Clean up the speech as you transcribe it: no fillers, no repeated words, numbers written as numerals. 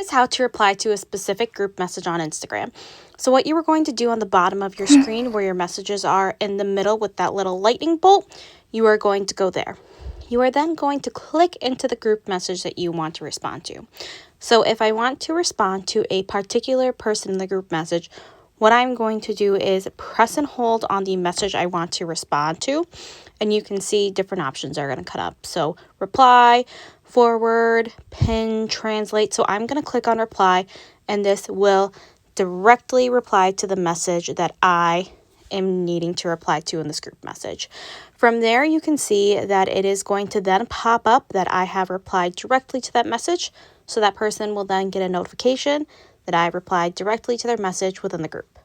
is how to reply to a specific group message on Instagram. So what you are going to do on the bottom of your screen where your messages are in the middle with that little lightning bolt, you are going to go there. You are then going to click into the group message that you want to respond to. So if I want to respond to a particular person in the group message, what I'm going to do is press and hold on the message I want to respond to, and you can see different options are going to come up. So reply, forward, pin, translate. So I'm going to click on reply, and this will directly reply to the message that I am needing to reply to in this group message. From there, you can see that it is going to then pop up that I have replied directly to that message. So that person will then get a notification that I replied directly to their message within the group.